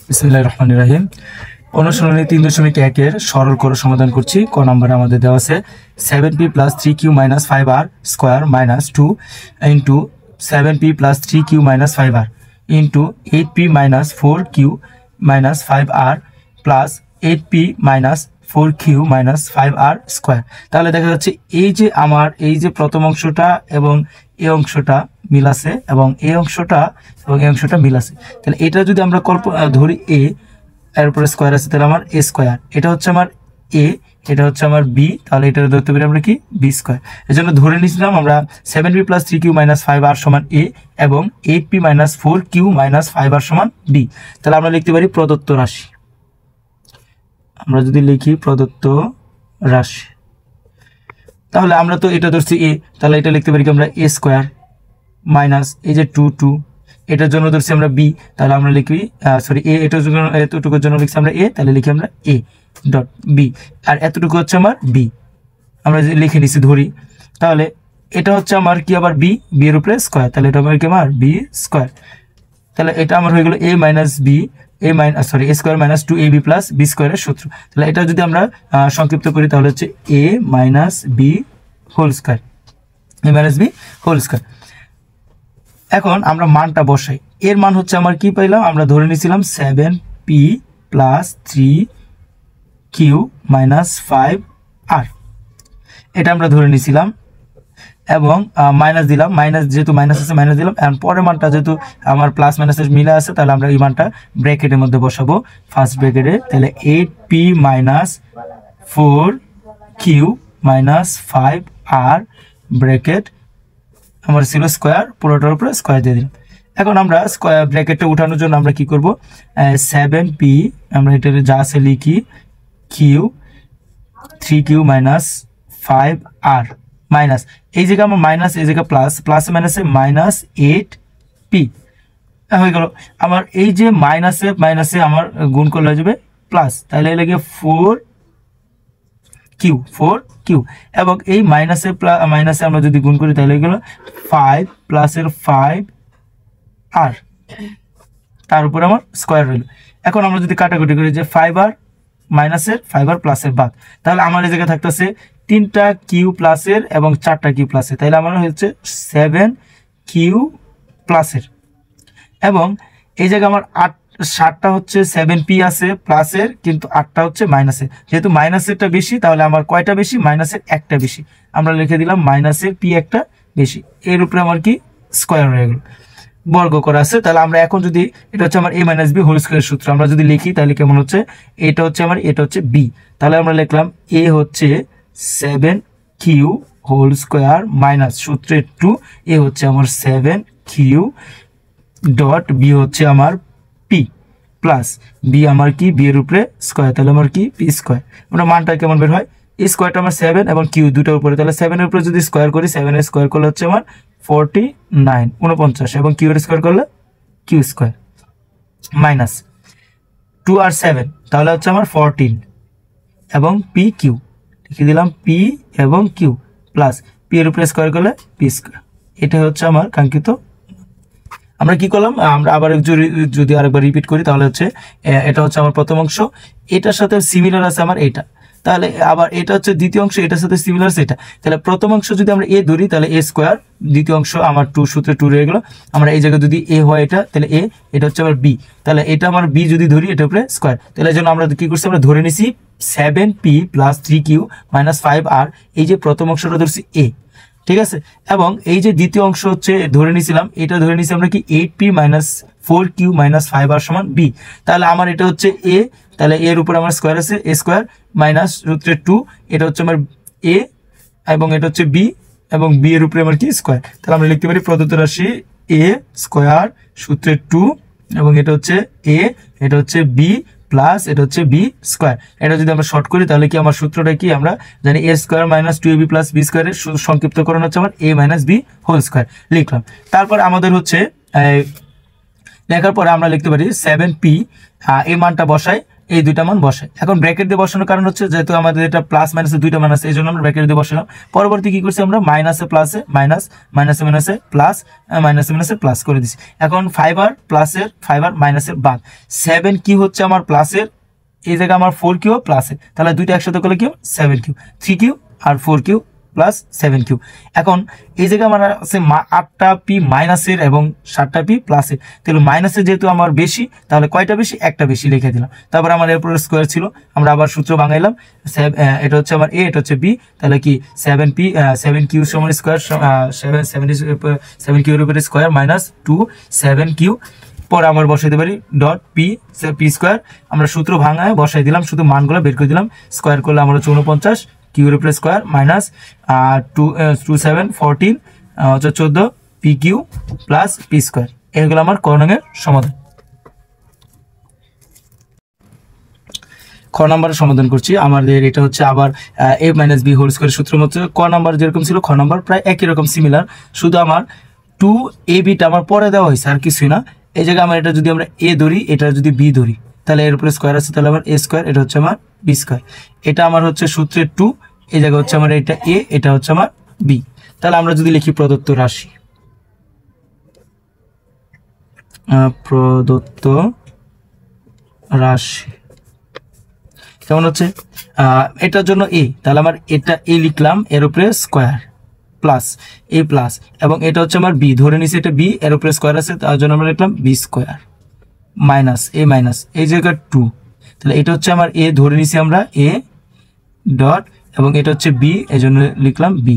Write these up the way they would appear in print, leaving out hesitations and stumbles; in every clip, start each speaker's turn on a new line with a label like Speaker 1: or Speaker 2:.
Speaker 1: বিসমিল্লাহির রহমানির রহিম। অনুশীলনী 3.1 সরল করে সমাধান করছি। ক নম্বরে আমাদের দেওয়া আছে 7p + 3q - 5r² - 2 into 7p + 3q - 5r into 8p - 4q - 5r plus 8p - 4q - 5r square. তাহলে দেখা যাচ্ছে এই যে প্রথম অংশটা এবং এই অংশটা মিল আছে এবং এই অংশটা মিল আছে। তাহলে এটা যদি আমরা ধরি a এর উপরে স্কোয়ার আছে, তাহলে আমার a স্কোয়ার, এটা হচ্ছে আমার a, এটা হচ্ছে আমার b, তাহলে এটা ধরতে পারি আমরা কি b স্কোয়ার। এজন্য ধরে নিয়েছিলাম আমরা 7p + 3q - 5r = a এবং 8p - 4q - 5r = b। তাহলে আমরা লিখতে পারি প্রদত্ত রাশি। আমরা যদি লিখি প্রদত্ত রাশি, তাহলে আমরা তো এটা ধরছি a, তাহলে এটা লিখতে পারি কি আমরা a স্কোয়ার মাইনাস এই যে 2 এটার জন্য ধরছি আমরা b, তাহলে আমরা লিখি সরি a, এটার জন্য এতটুকুর জন্য লিখছি আমরা a, তাহলে লিখি আমরা a ডট b, আর এতটুকু হচ্ছে আমার b, আমরা যে লিখে নিছি ধরি। তাহলে এটা হচ্ছে আমার কি আবার b এর উপরে স্কোয়ার, তাহলে এটা আমার কি আমার b স্কোয়ার। তাহলে এটা আমার হয়ে গেল a - b a square - 2ab + b স্কোয়ারের সূত্র। তাহলে এটা যদি আমরা সংক্ষিপ্ত করি তাহলে হচ্ছে a - b whole square, a - b whole square. এখন আমরা মানটা বসাই। এর মান হচ্ছে আমার কি পাইলাম, আমরা ধরে নিয়েছিলাম 7p + 3q - 5r, এটা আমরা ধরে নিয়েছিলাম এবং মাইনাস দিলাম, যেহেতু মাইনাস আছে মাইনাস দিলাম। এখন পরের মানটা যেহেতু আমার প্লাস মাইনাসের মিলে আছে, তাহলে আমরা এই মানটা ব্র্যাকেটের মধ্যে বসাবো ফার্স্ট ব্র্যাকেটে। তাহলে 8p - 4q - 5r ব্র্যাকেট আমার ছিল স্কোয়ার, পুরোটার উপরে স্কোয়ার দিয়ে দিলাম। এখন আমরা স্কোয়ার ব্র্যাকেটটা উঠানোর জন্য আমরা কি করব, 7p আমরা এটা যা আছে লিখি q 3q - 5r মাইনাস এই জায়গায় আমার মাইনাস, এই জায়গায় প্লাস, প্লাসে মাইনাসে -8p হয়ে গেল। আমার এই যে মাইনাসে আমার গুণ করলে হয়ে যাবে প্লাস, তাহলে লাগে 4q এবং এই মাইনাসে আমরা যদি গুণ করি তাহলে হয়ে গেল 5 + 5r, তার উপরে আমার স্কোয়ার রইল। এখন আমরা যদি কাটাকুটি করি যে 5r মাইনাসের 5r প্লাসের বাদ, তাহলে আমার এই জায়গায় থাকতেছে 3টা কিউ প্লাসের এবং 4টা কিউ প্লাসের, তাহলে আমার হচ্ছে 7q প্লাসের এবং এই জায়গায় আমার 7টা হচ্ছে 7p আছে প্লাসের, কিন্তু 8টা হচ্ছে মাইনাসের। যেহেতু মাইনাসেরটা বেশি, তাহলে আমার কয়টা বেশি, মাইনাসের একটা বেশি, আমরা লিখে দিলাম মাইনাসের p একটা বেশি, এর উপরে আমার কি স্কোয়ার হয়ে গেল, বর্গ করা আছে। তাহলে আমরা এখন যদি এটা হচ্ছে আমার a - b হোল স্কোয়ার সূত্র, আমরা যদি লিখি তাহলে কেমন হচ্ছে, এটা হচ্ছে আমার, এটা হচ্ছে b, তাহলে আমরা লিখলাম a হচ্ছে 7q হোল স্কোয়ার মাইনাস সূত্রের 2, এ হচ্ছে আমার 7q ডট b হচ্ছে আমার p প্লাস b আমার কি b এর উপরে স্কোয়ার, তাহলে আমার কি p স্কোয়ার। আমরা মানটা কেমন বের হয়, এই স্কোয়ারটা আমার 7 এবং q দুটোর উপরে, তাহলে 7 এর উপরে যদি স্কোয়ার করি, 7 এর স্কোয়ার করলে হচ্ছে আমার 49 এবং q এর স্কোয়ার করলে q স্কোয়ার মাইনাস 2 আর 7, তাহলে হচ্ছে আমার 14 এবং pq লিখে দিলাম p এবং q প্লাস p এর উপরে স্কোয়ার করলে p স্কোয়ার। এটা হচ্ছে আমার কাঙ্ক্ষিত। আমরা কি করলাম, আমরা আবার যদি আরেকবার রিপিট করি তাহলে হচ্ছে এটা হচ্ছে আমার প্রথম অংশ, এটার সাথে সিমিলার আছে আমার এটা, তাহলে আবার এটা হচ্ছে দ্বিতীয় অংশ, এটার সাথে সিমিলার আছে এটা, তাহলে প্রথম অংশ যদি আমরা a ধরি তাহলে a স্কোয়ার, দ্বিতীয় অংশ আমার 2 সূত্রে 2 রয়ে গেল। আমরা এই জায়গায় যদি a হয় এটা, তাহলে a, এটা হচ্ছে আমার b, তাহলে এটা আমার b যদি ধরি এটা উপরে স্কোয়ার, তাহলে এই জন্য আমরা কি করছি, আমরা ধরে নিছি 7p + 3q - 5r, এই যে প্রথম অংশটা ধরছি a, ঠিক আছে। এবং এই যে দ্বিতীয় অংশ হচ্ছে ধরে নিয়েছিলাম, এটা ধরে নিয়েছি আমরা কি 8p - 4q - 5r = b, তাহলে আমার এটা হচ্ছে a, তাহলে এর উপরে আমার স্কোয়ার আছে a স্কোয়ার মাইনাস সূত্রের 2, এটা হচ্ছে আমার a এবং এটা হচ্ছে b এবং b এর উপরে আমার কি স্কোয়ার। তাহলে আমরা লিখতে পারি প্রদত্ত রাশি a স্কোয়ার সূত্রের 2 এবং এটা হচ্ছে a, এটা হচ্ছে b প্লাস এটা হচ্ছে b স্কোয়ার। এটা যদি আমরা শর্ট করি তাহলে কি আমার সূত্রটা কি, আমরা জানি a স্কোয়ার - 2ab + b স্কোয়ারের সংক্ষিপ্তকরণ হচ্ছে আমার a - b হোল স্কোয়ার লিখলাম। তারপর আমাদের হচ্ছে লেখার পরে আমরা লিখতে পারি 7p, এই মানটা বসাই এই দুইটা মান বসে। এখন ব্র্যাকেট দিয়ে বসানোর কারণ হচ্ছে যেহেতু আমাদের এটা প্লাস মাইনাসে দুইটা মান আছে, এই জন্য আমরা ব্র্যাকেট দিয়ে বসালাম। পরবর্তী কি করছি আমরা মাইনাসে প্লাসে মাইনাস, মাইনাসে মাইনাসে প্লাস, মাইনাসে মাইনাসে প্লাস করে দিচ্ছি। এখন 5 আর প্লাসের 5 আর মাইনাসের বাদ 7 কি হচ্ছে আমার প্লাসের, এই জায়গায় আমার 4 কিউ প্লাসের, তাহলে দুইটা একসাথে করলে কি 7 Q, 3 Q R 4 Q plus 7 Q. এখন এই জায়গায় আমার আছে 8টা পি মাইনাসের এবং 7টা পি প্লাসের, তাহলে মাইনাসের যেহেতু আমার বেশি তাহলে কয়টা বেশি, একটা বেশি লিখে দিলাম। তারপর আমার এর উপরে স্কোয়ার ছিল, আমরা আবার সূত্র ভাঙাইলাম, এটা হচ্ছে আমার এ, এটা হচ্ছে বি, তাহলে কি 7 কিউ সমান স্কোয়ার 7 কিউর উপরে স্কোয়ার মাইনাস 2 7 কিউ, পরে আমরা বসাইতে পারি ডট পি স্কোয়ার, আমরা সূত্র ভাঙায় বসাই দিলাম, শুধু মানগুলো বের করে দিলাম, স্কোয়ার করলে আমরা 49 কিউর উপরে স্কোয়ার মাইনাস 2 7 14 হচ্ছে 14 P Q plus P square. এগুলো আমার ক নংয়ের সমাধান। খ নাম্বারের সমাধান করছি। আমাদের এটা হচ্ছে আবার এ মাইনাস বি হোল স্কোয়ার সূত্র মতো ক নাম্বার যেরকম ছিল খ নাম্বার প্রায় একই রকম সিমিলার, শুধু আমার 2ab আমার পরে দেওয়া হয়েছে আর কিছুই না। এই জায়গায় আমার এটা যদি আমরা এ ধরি, এটা যদি বি ধরি, তাহলে এর উপরে স্কোয়ার আছে, তাহলে আমার এ স্কোয়ার, এটা হচ্ছে আমার বি স্কোয়ার। এটা আমার হচ্ছে সূত্রের 2, এই জায়গায় হচ্ছে আমার এটা এ, এটা হচ্ছে আমার বি। তাহলে আমরা যদি লিখি প্রদত্ত রাশি, প্রদত্ত রাশি কেমন হচ্ছে, এটার জন্য এ, তাহলে আমার এটা এ লিখলাম, এর উপরে স্কোয়ার প্লাস এ প্লাস, এবং এটা হচ্ছে আমার বি, ধরে নিছি এটা বি, এর উপরে স্কোয়ার আছে, তার জন্য আমরা লিখলাম বি স্কোয়ার মাইনাস এ মাইনাস এই জায়গায় 2, তাহলে এটা হচ্ছে আমার এ, ধরে নিছি আমরা এ ডট, এবং এটা হচ্ছে বি, এই জন্য লিখলাম বি।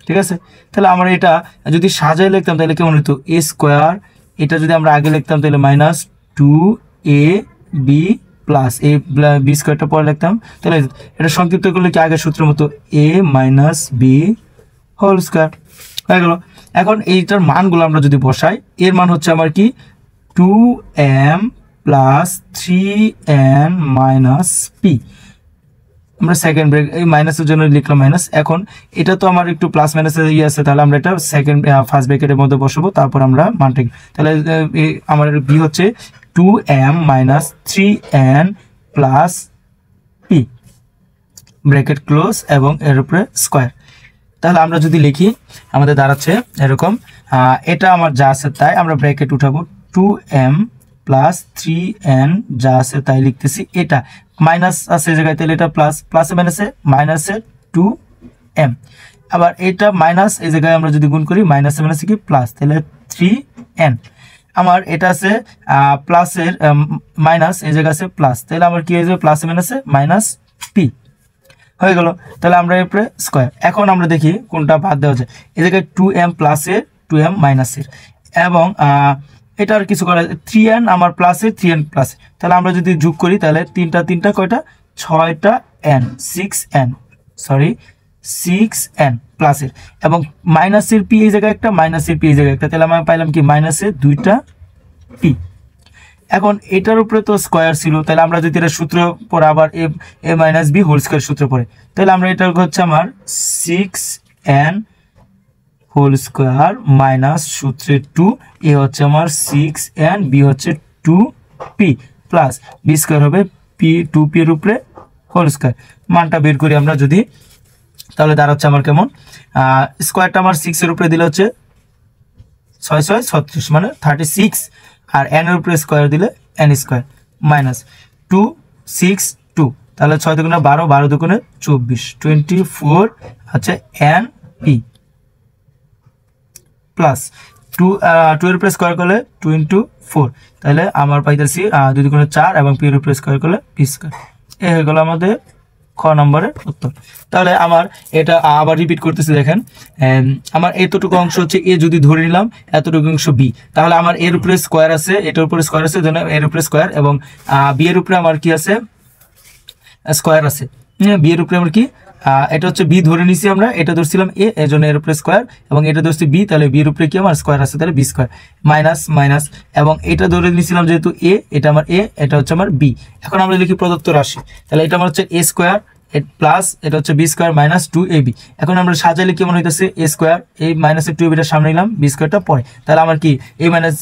Speaker 1: ঠিক আছে, তাহলে আমরা এটা যদি সাজায় লিখতাম তাহলে কেমন হতো, এ স্কোয়ার, এটা যদি আমরা আগে লিখতাম তাহলে minus 2ab plus A B স্কোয়ারটা পরে লিখতাম, তাহলে এটা সংক্ষিপ্ত করলে কি আগের সূত্রের মতো এ মাইনাস বি হোল স্কোয়ার হয়ে গেল। এখন এইটার মানগুলো আমরা যদি বসাই, এর মান হচ্ছে আমার কি 2m plus 3n minus P, আমরা সেকেন্ড ব্রেক এই মাইনাসের জন্য লিখলাম মাইনাস। এখন এটা তো আমার একটু প্লাস মাইনাসের ইয়ে আছে, তাহলে আমরা এটা ফার্স্ট ব্রেকেটের মধ্যে বসাবো, তারপর আমরা মানটা, তাহলে আমার বি হচ্ছে 2m minus 3n plus P bracket close এবং এর উপরে স্কোয়ার। তাহলে আমরা যদি লিখি আমাদের দাঁড়াচ্ছে এরকম, এটা আমার যা আছে তাই আমরা ব্র্যাকেট উঠাবো, 2m প্লাস 3n যা আছে তাই লিখতেছি, এটা মাইনাস আছে জায়গায়, তাহলে এটা প্লাস, প্লাসে মাইনাসে মাইনাসে 2m, আবার এটা মাইনাস এই জায়গায় আমরা যদি গুণ করি মাইনাসে মাইনাসে কি প্লাস, তাহলে 3n, আমার এটা আছে প্লাসের মাইনাস এই জায়গায় আছে প্লাস, তাহলে আমার কি হয়ে যাবে প্লাসে মাইনাসে মাইনাস পি হয়ে গেল। তাহলে আমরা এরপরে স্কোয়ার, এখন আমরা দেখি কোনটা বাদ দেওয়া যায়, এই জায়গায় 2m প্লাসের 2m মাইনাসের, এবং এটা আর কিছু করা, 3n আমার প্লাসের 3n প্লাসের, তাহলে আমরা যদি যোগ করি তাহলে তিনটা কয়টা 6টা n 6n সরি 6n প্লাসের, এবং মাইনাসের পি এই জায়গায় একটা, মাইনাসের পি এই জায়গায় একটা, তাহলে আমরা পাইলাম কি মাইনাসের 2টা পি। এখন এটার উপরে তো স্কোয়ার ছিল, তাহলে আমরা যদি এটা সূত্র পরে আবার এ মাইনাস বি হোল স্কোয়ার সূত্র পরে, তাহলে আমরা এটা হচ্ছে আমার 6n হোল স্কোয়ার মাইনাস সূত্রে 2, এ হচ্ছে আমার 6n, বি হচ্ছে 2p প্লাস বি স্কোয়ার হবে পি 2p এর উপরে হোল স্কোয়ার। মানটা বের করি আমরা যদি, তাহলে দাঁড়াচ্ছে আমার কেমন, স্কোয়ারটা আমার 6 এর উপরে দিলে হচ্ছে 6 6 36 মানে 36, আর n এর উপরে স্কোয়ার দিলে n স্কোয়ার মাইনাস 2 6 2, তাহলে 6 দুগুণে 12, 12 দুগুণে 24, 24 হচ্ছে n p প্লাস 2 এর উপরে স্কোয়ার করলে 2 × 4, তাহলে আমার পাইতেছি 2 দুগুণে 4 এবং p এর উপরে স্কোয়ার করলে p স্কোয়ার। এই হয়ে গেল আমাদের খ নম্বরের উত্তর। তাহলে আমার এটা আবার রিপিট করতেছি, দেখেন আমার এতটুকু অংশ হচ্ছে এ, যদি ধরে নিলাম এতটুকু অংশ বি, তাহলে আমার এর উপরে স্কোয়ার আছে, এটার উপরে স্কোয়ার আছে, এর উপরে স্কোয়ার, এবং বি এর উপরে আমার কি আছে স্কোয়ার আছে, বি এর উপরে আমার কি এটা হচ্ছে বি ধরে নিছি আমরা, এটা ধরছিলাম এ, এর জন্য এর উপরে স্কোয়ার, এবং এটা ধরছি বি, তাহলে বি এর উপরে কি আমার স্কোয়ার আছে, তাহলে বি স্কোয়ার মাইনাস মাইনাস, এবং এটা ধরে নিছিলাম যেহেতু এ, এটা আমার এ, এটা হচ্ছে আমার বি। এখন আমরা লিখি প্রদত্ত রাশি, তাহলে এটা আমার হচ্ছে এ স্কোয়ার প্লাস এটা হচ্ছে বি স্কোয়ার মাইনাস 2ab। এখন আমরা সাজাইলে কেমন হইতেছে, এ স্কোয়ার এই মাইনাসের 2ab সামনে নিলাম, বি স্কোয়ারটা পরে, তাহলে আমার কি a minus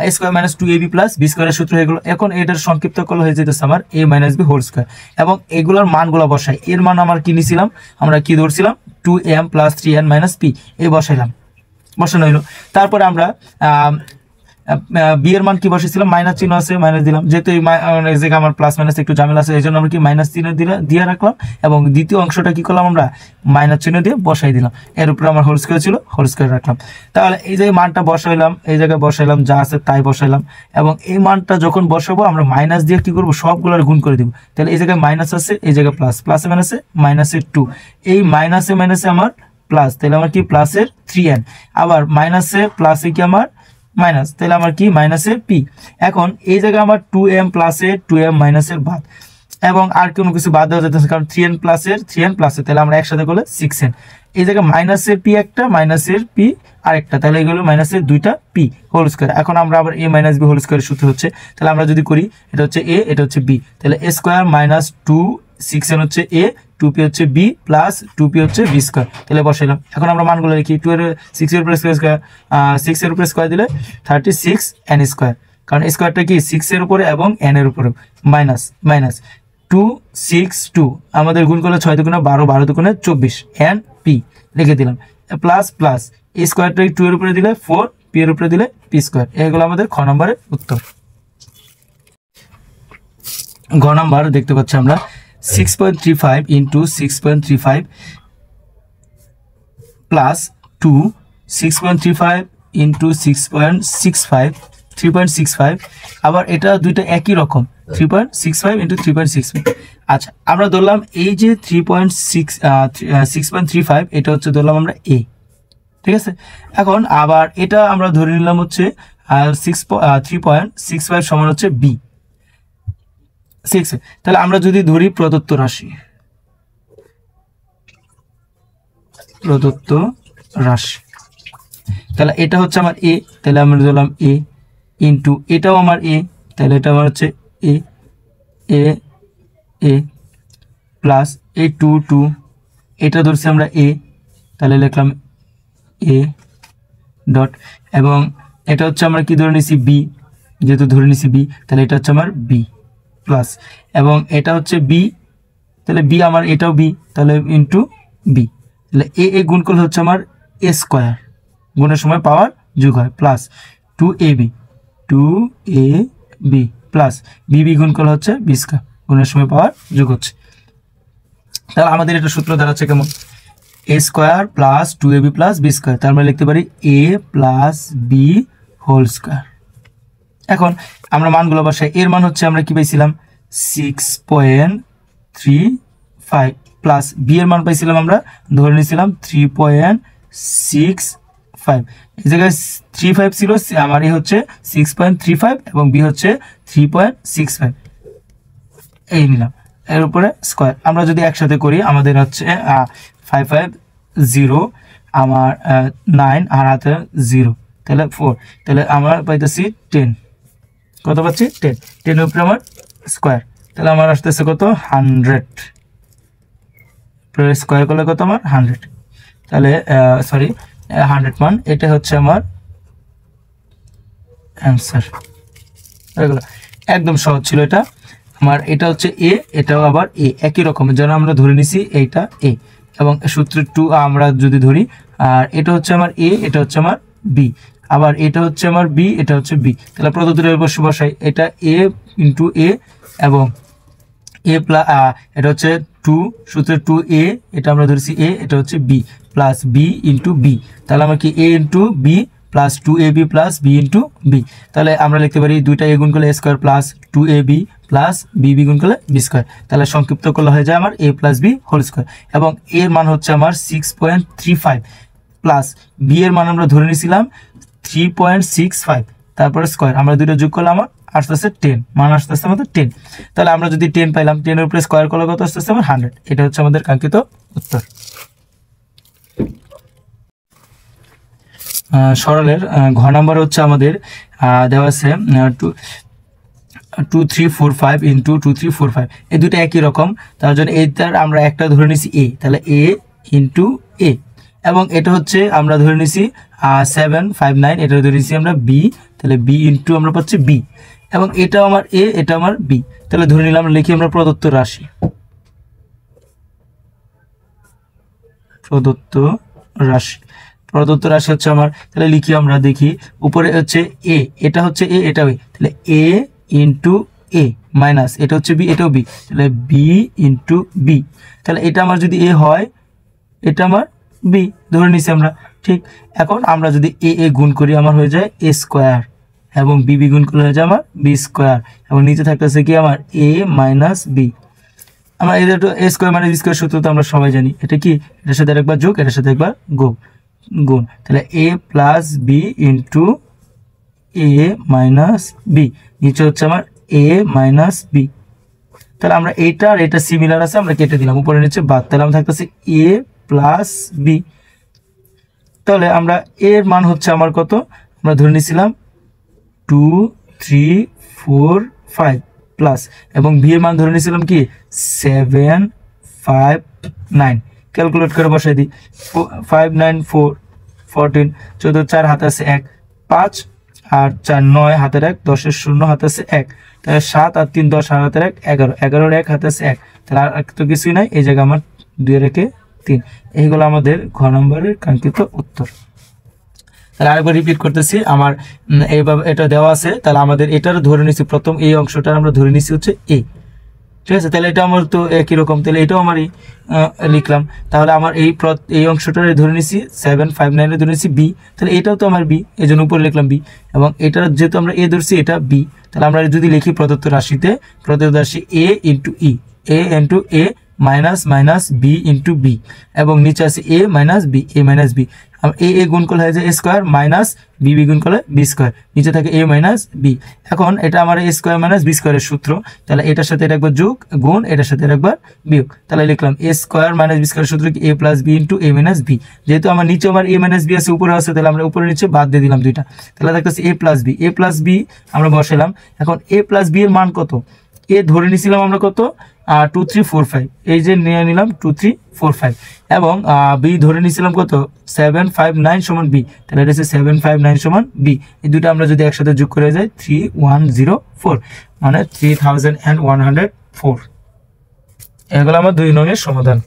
Speaker 1: a square minus 2ab plus b স্কোয়ারের সূত্র হয়ে গেল। এখন এটার সংক্ষিপ্ত করলে হয়ে যেতেছে আমার a minus B whole square, এবং এগুলোর মানগুলো বসাই। এর মান আমার কি নিছিলাম, আমরা কি ধরছিলাম 2m plus 3n minus p, এই বসাইলাম, বসানো হইলো। তারপরে আমরা বি এর মান কি বসেছিলাম, মাইনাস চিহ্ন আছে মাইনাস দিলাম, যেহেতু এই জায়গায় আমার প্লাস মাইনাস একটু ঝামেলা আছে, এই জন্য আমরা কি মাইনাস চিহ্ন দিয়ে রাখলাম, এবং দ্বিতীয় অংশটা কি করলাম আমরা মাইনাস চিহ্ন দিয়ে বসাই দিলাম। এর উপরে আমার হোল স্কোয়ার ছিল, হোল স্কোয়ার রাখলাম। তাহলে এই যে মানটা বসাইলাম, এই জায়গায় বসাইলাম, যা আছে তাই বসাইলাম, এবং এই মানটা যখন বসাবো আমরা মাইনাস দিয়ে কি করবো, সবগুলোর গুণ করে দিব। তাহলে এই জায়গায় মাইনাস আছে, এই জায়গায় প্লাস, প্লাসে মাইনাসে মাইনাসের 2, এই মাইনাসে মাইনাসে আমার প্লাস, তাহলে আমার কি প্লাসের 3n, আবার মাইনাসে প্লাসে কি আমার মাইনাস, তাহলে আমার কি মাইনাসের পি। এখন এই জায়গায় আমার 2m প্লাসের 2m মাইনাসের বাদ, এবং আর কোনো কিছু বাদ দেওয়া যেতেছে, কারণ 3n প্লাসের 3n প্লাসের, তাহলে আমরা একসাথে করলে 6n। এই জায়গায় মাইনাসের পি একটা, মাইনাসের পি আরেকটা, তাহলে এগুলো মাইনাসের দুইটা পি হোল স্কোয়ার। এখন আমরা আবার a মাইনাস বি হোল স্কোয়ারের সূত্র হচ্ছে, তাহলে আমরা যদি করি এটা হচ্ছে a, এটা হচ্ছে b, তাহলে a স্কোয়ার মাইনাস 6n হচ্ছে a, 2p হচ্ছে b প্লাস 2p হচ্ছে b স্কোয়ার, তাহলে বসাইলাম। এখন আমরা মানগুলো লিখি, 6 এর উপরে স্কোয়ার, 6 এর উপরে স্কোয়ার দিলে 36n স্কোয়ার, কারণ স্কোয়ারটা কি 6 এর উপরে এবং n এর উপরে, মাইনাস মাইনাস 2 6 2, আমাদের গুণ করলে 6 দুগুণে 12, 12 দুগুণে 24, n p লিখে দিলাম, প্লাস প্লাস এই স্কোয়ারটা 2 এর উপরে দিলে 4, p এর উপরে দিলে p স্কোয়ার। এগুলো আমাদের খ নম্বরের উত্তর। ঘ নাম্বার দেখতে পাচ্ছি আমরা 6.35 ইন্টু 6.35 প্লাস 2, 6.35 ইন্টু 6.65 3.65, আবার এটা দুইটা একই রকম 3.65 ইন্টু 3.65। আচ্ছা, আমরা ধরলাম এই যে 6.35 এটা হচ্ছে ধরলাম আমরা a, ঠিক আছে। এখন আবার এটা আমরা ধরে নিলাম হচ্ছে 3.65 সমান হচ্ছে b 6, তাহলে আমরা যদি ধরি প্রদত্ত রাশি, তাহলে এটা হচ্ছে আমার a, তাহলে আমরা ধরলাম a ইন্টু এটাও আমার a, তাহলে এটা আমার হচ্ছে a প্লাস এই 2 এটা ধরছি আমরা a, তাহলে লিখলাম a ডট, এবং এটা হচ্ছে আমরা কি ধরে নিছি b, যেহেতু ধরে নিছি b, তাহলে এটা হচ্ছে আমার b প্লাস, এবং এটা হচ্ছে b, তাহলে b আমার এটাও b, তাহলে ইন্টু b, তাহলে a গুণ করলে হচ্ছে আমার a স্কোয়ার, গুণের সময় পাওয়ার যোগ হয়, প্লাস 2ab প্লাস bb গুণ করলে হচ্ছে b স্কোয়ার, গুণের সময় পাওয়ার যোগ হচ্ছে। তাহলে আমাদের এটা সূত্র দাঁড়াচ্ছে কেমন, a square plus 2ab plus b square, তার মানে লিখতে পারি a plus b whole square. এখন আমরা মানগুলো বসাই, এর মান হচ্ছে আমরা কি পাইছিলাম 6.35 প্লাস b এর মান পাইছিলাম আমরা ধরে নিয়েছিলাম 3.65, এই জায়গায় 35 ছিল, আমার এই হচ্ছে 6.35 এবং b হচ্ছে 3.65, এই নিলাম, এর উপরে স্কোয়ার। আমরা যদি একসাথে করি আমাদের হচ্ছে 550 আমার 9 আর হাতে 0, তাহলে 4, তাহলে আমরা পাইতেছি 10, কত পাচ্ছি 10, 10 এর উপরে আমার স্কোয়ার, তাহলে আমার আসতেছে কত 100, স্কোয়ার করলে কত আমার 100, তাহলে সরি 100 মান, এটা হচ্ছে আমার অ্যান্সার। একদম সহজ ছিল এটা আমার, এটা হচ্ছে a, এটাও আবার a, একই রকমের, যেন আমরা ধরে নিছি এইটা a, এবং সূত্র 2 আমরা যদি ধরি, আর এটা হচ্ছে আমার a, এটা হচ্ছে আমার b, আবার এটা হচ্ছে আমার b, এটা হচ্ছে b, তাহলে প্রদত্তের বসে বসাই, এটা a ইন্টু a, এবং a প্লাস এটা হচ্ছে 2, সূত্রে 2a, এটা আমরা ধরেছি a, এটা হচ্ছে b plus b into b, তাহলে আমরা কি a into b plus 2ab plus b into b, তাহলে আমরা লিখতে পারি দুইটা a গুণ করলে a square plus 2ab plus b গুণ করলে b স্কোয়ার, তাহলে সংক্ষিপ্ত করলে হয়ে যায় আমার a plus b whole square, এবং এর মান হচ্ছে আমার 6.35 প্লাস b এর মান আমরা ধরে নিয়েছিলাম 3.65, তারপরে স্কোয়ার, আমরা দুটো যোগ করলে আমার আসতেছে 10, মান আসতেছে আমাদের 10, তাহলে আমরা যদি 10 পাইলাম, 10 এর উপরে স্কোয়ার করলে কত আসতেছে আমার 100, এটা হচ্ছে আমাদের কাঙ্ক্ষিত উত্তর। সরলের ঘ নাম্বার হচ্ছে আমাদের দেওয়া আছে 2345 ইন্টু 2345, এই দুটো একই রকম, তার জন্য এইটার আমরা একটা ধরে নিছি a, তাহলে a ইন্টু a, এবং এটা হচ্ছে আমরা ধরে নিছি 759, এটা ধরে নিছি আমরা b, তাহলে বি ইন্টু আমরা পাচ্ছি বি, এবং এটা আমার এ, এটা আমার বি। তাহলে ধরে নিলাম, লিখি আমরা প্রদত্ত রাশি, প্রদত্ত রাশি, প্রদত্ত রাশি হচ্ছে আমার, তাহলে লিখি আমরা, দেখি উপরে হচ্ছে এ, এটা হচ্ছে এ, এটাও এ, তাহলে এ ইন্টু এ মাইনাস এটা হচ্ছে বি, এটাও বি, তাহলে বি ইন্টু বি। তাহলে এটা আমার যদি এ হয়, এটা আমার বি ধরে নিছি আমরা, ঠিক। এখন আমরা যদি এ এ গুণ করি, আমার হয়ে যায় এ স্কোয়ার, এবং বি বি গুণ করলে হয়ে যায় আমার বি স্কোয়ার, এবং নিচে থাকতেছে কি আমার এ মাইনাস বি। আমরা এদের A square minus B square সূত্র তো আমরা সবাই জানি, এটা কি, এটার সাথে একবার যোগ, এটার সাথে একবার গুণ, তাহলে এ plus B into a minus B, নিচে হচ্ছে আমার এ মাইনাস বি। তাহলে আমরা এইটা আর এটা সিমিলার আছে, আমরা কেটে দিলাম, উপরে নিচে বাদ, তাহলে আমরা থাকতেছে এ প্লাস বি। তাহলে আমরা এর মান হচ্ছে আমার কত, আমরা ধরে নিয়েছিলাম 2 3 4 5 প্লাস, এবং বি এর মান ধরে নিয়েছিলাম কি 7 5 9। ক্যালকুলেট করে বসাই দিই, 5 9 4 14, 14 4 হাতে আছে 1 5 আর 4 9 হাতের 1 10 এর 0 হাতে আছে 1, তাহলে 7 আর 3 10 আর হাতের 1 11, 11 এর 1 হাতে আছে 1, তাহলে আর তো কিছুই নাই, এই জায়গায় আমার 2 এর 1 3। এইগুলো আমাদের ঘ নম্বরের কাঙ্ক্ষিত উত্তর। তাহলে আরেকবার রিপিট করতেছি, আমার এইভাবে এটা দেওয়া আছে, তাহলে আমাদের এটার ধরে নিচ্ছি, প্রথম এই অংশটা আমরা ধরে নিচ্ছি হচ্ছে এ, ঠিক আছে। তাহলে এটা আমার তো একই রকম, তাহলে এটাও আমারই লিখলাম। তাহলে আমার এই অংশটা ধরে নিচ্ছি 7 5 9 ধরে নিচ্ছি বি, তাহলে এটাও তো আমার বি, এই জন্য উপরে লিখলাম বি, এবং এটা যেহেতু আমরা এ ধরছি, এটা বি। তাহলে আমরা যদি লিখি প্রদত্ত রাশিতে, প্রদত্ত রাশি এ ইন্টু ই, a into a minus minus b into b, এবং নিচে আছে a minus b, a minus b, a a গুণ করলে হয়ে যায় a square minus b b গুণ করলে বি স্কোয়ার, নিচে থাকে এ মাইনাস বি। এখন এটা আমার এ স্কোয়ার মাইনাস বি স্কোয়ারের সূত্র, তাহলে এটার সাথে এটা একবার যোগ গুণ, এটার সাথে একবার বিয়োগ, তাহলে লিখলাম এ স্কোয়ার মাইনাস বি স্কোয়ারের সূত্র কি এ plus B into a minus B. যেহেতু আমার নিচে আমার এ মাইনাস বি আছে, উপরে আছে, তাহলে আমরা উপরে নিচে বাদ দিয়ে দিলাম দুইটা, তাহলে দেখতেছি এ প্লাস বি, এ প্লাস বি আমরা বসালাম। এখন এ প্লাস বি এর মান কত, এ ধরে নিছিলাম আমরা কত 2 3 4 5, এই যে নিয়ে নিলাম 2 3 4 5, এবং বি ধরে নিছিলাম কত 7 5 9 সমান বি, তাহলে এটা হচ্ছে 7 5 9 সমান বি। এই দুটো আমরা যদি একসাথে যোগ করে যাই 3104, মানে 3104। এগুলো আমার 2 নং এর সমাধান।